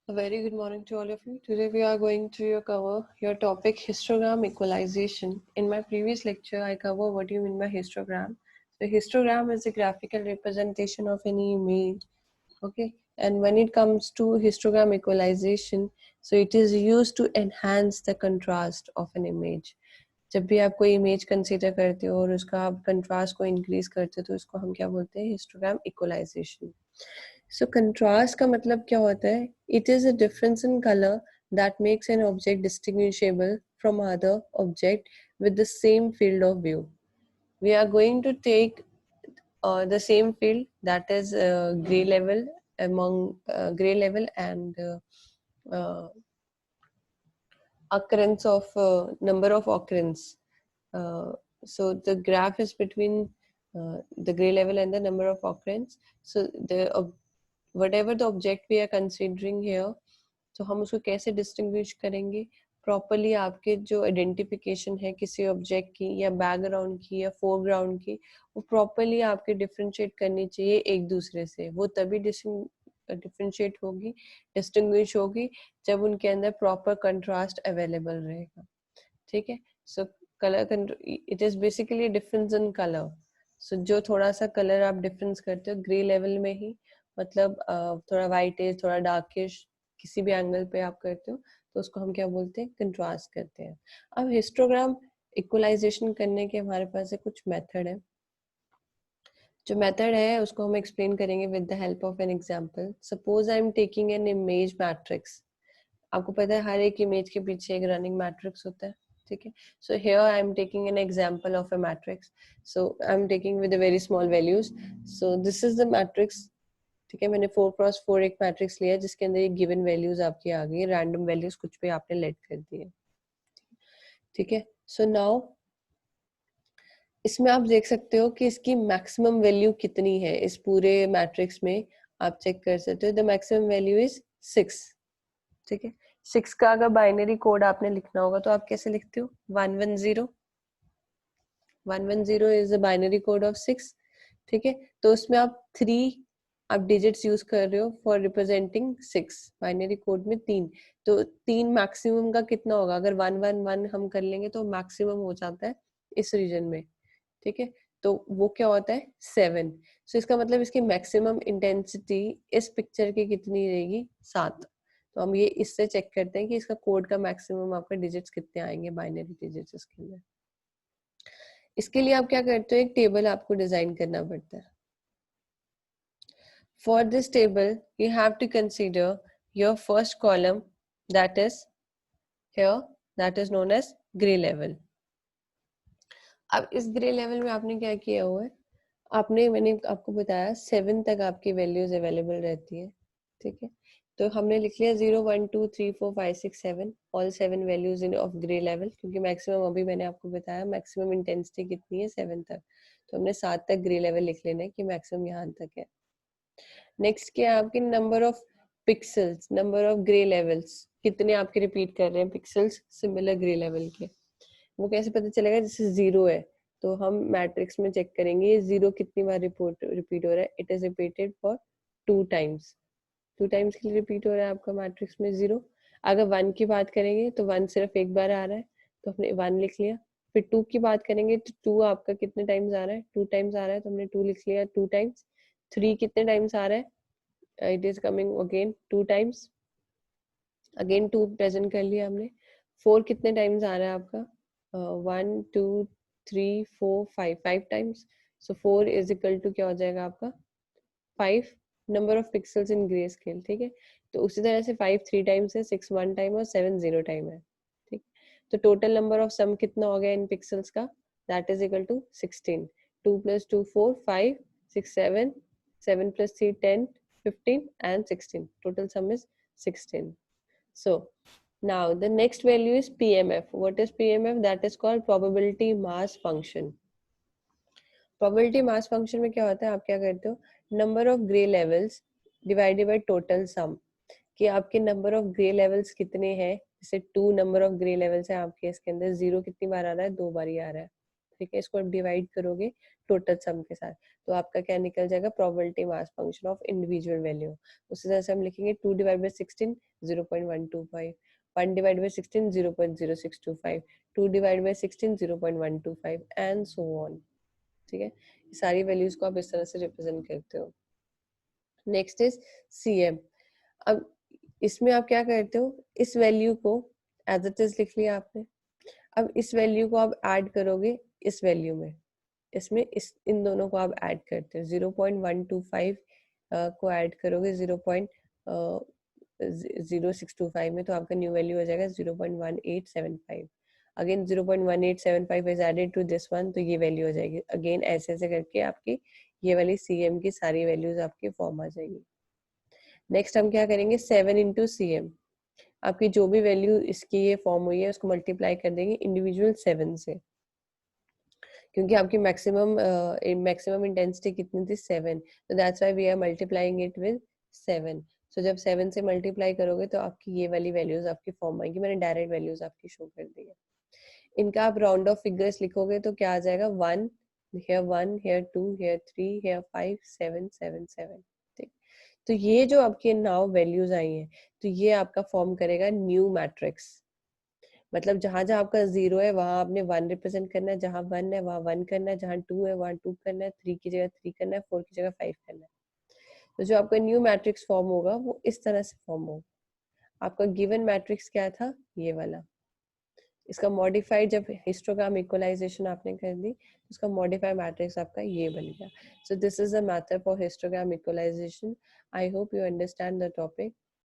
A very good morning to all of you. Today we are going to cover your topic histogram equalization. In my previous lecture, I cover what do you mean by histogram. So histogram is a graphical representation of any image. Okay, and when it comes to histogram equalization, so it is used to enhance the contrast of an image. जब भी आप कोई image consider करते हो और उसका आप contrast को इंक्रीज करते हो तो उसको हम क्या बोलते हैं, हिस्टोग्राम इक्वलाइजेशन. सो कंट्रास्ट का मतलब क्या होता है? It is a difference in colour that makes an object distinguishable from other object with the same field of view. We are going to take the same field, that is gray level, among gray level and uh, occurrence of number of occurrence. So the graph is between the gray level and the number of occurrence. So whatever the object we are considering here, तो हम उसको कैसे distinguish करेंगे? Properly आपके जो identification है किसी object की या बैकग्राउंड की या फोरग्राउंड की, वो प्रॉपरली आपके डिफरेंशिएट करनी चाहिए एक दूसरे से. वो तभी डिफरेंशिएट होगी, डिस्टिंग्विश होगी, जब उनके अंदर प्रॉपर कंट्रास्ट अवेलेबल रहेगा. ठीक है. So colour, it is basically difference in colour. So जो थोड़ा सा कलर आप डिफरेंस करते हो ग्रे लेवल में ही, मतलब थोड़ा वाइटिश थोड़ा डार्किश, किसी भी एंगल पे आप करते हो तो उसको हम क्या बोलते हैं, कंट्रास्ट करते हैं. अब हिस्टोग्राम इक्वलाइजेशन करने के हमारे पास कुछ मेथड है. जो मेथड है उसको हम एक्सप्लेन करेंगे with the help of an example. Suppose I am taking an image matrix. आपको पता है हर एक इमेज के पीछे एक रनिंग मैट्रिक्स होता है. ठीक है. So here I am taking an example of a matrix. So I am taking with very small values. So this is the matrix. ठीक है. मैंने 4x4 एक मैट्रिक्स लिया जिसके अंदर ये गिवन वैल्यूज आपकी आ गई, रैंडम वैल्यूज कुछ भी आपने लेट कर दिए. ठीक है. सो नाउ इसमें आप देख सकते हो कि इसकी मैक्सिमम वैल्यू कितनी है. इस पूरे मैट्रिक्स में आप चेक कर सकते हो. The maximum value is 6. ठीक है. 6 का अगर बाइनरी कोड आपने लिखना होगा तो आप कैसे लिखते हो? 110. 110 is the binary code of 6. ठीक है. तो उसमें आप 3 आप डिजिट्स यूज कर रहे हो फॉर रिप्रेजेंटिंग 6. बाइनरी कोड में 3. तो 3 मैक्सिमम का कितना होगा? अगर 111 हम कर लेंगे तो मैक्सिमम हो जाता है इस रीजन में. ठीक है. तो वो क्या होता है? 7. सो इसका मतलब इसकी मैक्सिमम इंटेंसिटी इस पिक्चर की कितनी रहेगी? 7. तो हम ये इससे चेक करते हैं कि इसका कोड का मैक्सिमम आपका डिजिट्स कितने आएंगे, बाइनरी डिजिट्स इसके अंदर. इसके लिए आप क्या करते हो? एक टेबल आपको डिजाइन करना पड़ता है. For this table you have to consider your first column, that is here, that is known as grey level. अब इस ग्रे लेवल में आपने क्या किया हुआ है? मैंने आपको बताया 7 तक आपकी वैल्यूज अवेलेबल रहती है. ठीक है. तो हमने लिख लिया 0 1 2 3 4 5 6 7, all 7 values in of grey level, क्योंकि मैक्सिमम अभी मैंने आपको बताया मैक्सिमम इंटेंसिटी कितनी है? 7 तक. तो हमने 7 तक ग्रे लेवल लिख लेना है कि मैक्सिमम यहाँ तक है. नेक्स्ट क्या है आपके? Number of pixels, number of grey levels, कितने आपके रिपीट कर रहे हैं पिक्सल्स सिमिलर ग्रे लेवल के. वो कैसे पता चलेगा? जैसे 0 है तो हम मैट्रिक्स में चेक करेंगे ये 0 कितनी बार रिपीट हो रहा है. It is repeated for 2 times. 2 times के लिए रिपीट हो रहा है आपका मैट्रिक्स में 0. अगर 1 की बात करेंगे तो 1 सिर्फ एक बार आ रहा है तो हमने 1 लिख लिया. फिर 2 की बात करेंगे तो 2 आपका कितने टाइम्स आ रहा है? 2 टाइम्स आ रहा है तो हमने 2 लिख लिया 2 टाइम्स. 3 कितने टाइम्स आ रहा है? It is coming again 2 times. Again 2 present कर लिया हमने. 4 कितने टाइम्स आ रहा है आपका? 1 2 3 4 5, 5 times. So 4 is equal to क्या हो जाएगा आपका? 5 number of pixels in grey scale. ठीक है. तो उसी तरह से 5 3 टाइम्स है, 6 1 टाइम और 7 0 टाइम है. ठीक. तो टोटल नंबर ऑफ सम कितना हो गया इन पिक्सल्स का? That is equal to 16. 2 + 2 4 5 6 7, 7 + 3 10 15 and 16. Total sum is 16. So now the next value is PMF. What is PMF? That is called probability mass function. Probability mass function में क्या होता है? आप क्या करते हो? Number of grey levels divided by total sum, कि आपके नंबर ऑफ ग्रे लेवल्स कितने हैं. जैसे 2 नंबर ऑफ ग्रे लेवल्स है आपके, इसके अंदर 0 कितनी बार आ रहा है? 2 बार ही आ रहा है. ठीक है, इसको आप डिवाइड करोगे टोटल सम के साथ, तो आपका क्या निकल जाएगा, probability mass function of individual value. उसी तरह से हम लिखेंगे 2 divide by 16 0.125, 1 divide by 16 0.0625, 2 divide by 16 0.125 and so on. ठीक है, सारी वैल्यूज को आप इस तरह से रिप्रेजेंट करते हो। Next is CM। अब इसमें आप क्या करते हो, इस वैल्यू को एज इट इज लिख लिया आपने, अब इस वैल्यू को आप ऐड करोगे इस वैल्यू में, इसमें इस इन दोनों को आप ऐड करते हो, 0.125 को ऐड करोगे 0.0625 में, तो आपका न्यू वैल्यू हो जाएगा 0.1875। Again 0.1875 is added to this one, तो ये वैल्यू हो जाएगी। अगेन ऐसे ऐसे करके आपकी ये वाली CM की सारी वैल्यूज आपकी फॉर्म आ जाएगी। नेक्स्ट हम क्या करेंगे, 7 इंटू CM, आपकी जो भी वैल्यू इसकी ये फॉर्म हुई है उसको मल्टीप्लाई कर देंगे इंडिविजुअल 7 से, क्योंकि आपकी मैक्सिमम इंटेंसिटी कितनी थी, 7, तो that's why we are multiplying it with 7। So जब 7 से मल्टीप्लाई करोगे तो आपकी ये वाली वैल्यूज आपकी फॉर्म आएंगी, मैंने डायरेक्ट वैल्यूज आपकी शो कर दी है। इनका आप राउंड ऑफ फिगर्स लिखोगे तो क्या आ जाएगा, 1 here 1 here 2 here 3 here 5 7 7 7। ठीक, तो ये जो आपके नाउ वैल्यूज आई हैं, तो ये आपका फॉर्म करेगा न्यू मैट्रिक्स। मतलब जहां जहां आपका 0 है वहां आपने 1 रिप्रेजेंट करना है, जहां 1 है वहां 1 करना है, जहां 2 है वहां 2 करना है, 3 की जगह 3 करना है, 4 की जगह 5 करना है। तो जो आपका न्यू मैट्रिक्स फॉर्म होगा वो इस तरह से फॉर्म होगा। आपका गिवन मैट्रिक्स क्या था, ये वाला। इसका मॉडिफाइड जब हिस्टोग्राम इक्वलाइजेशन आपने कर दी, तो इसका मॉडिफाइड मैट्रिक्स आपका ये बन गया। So this is a method for histogram equalisation. I hope you understand the topic.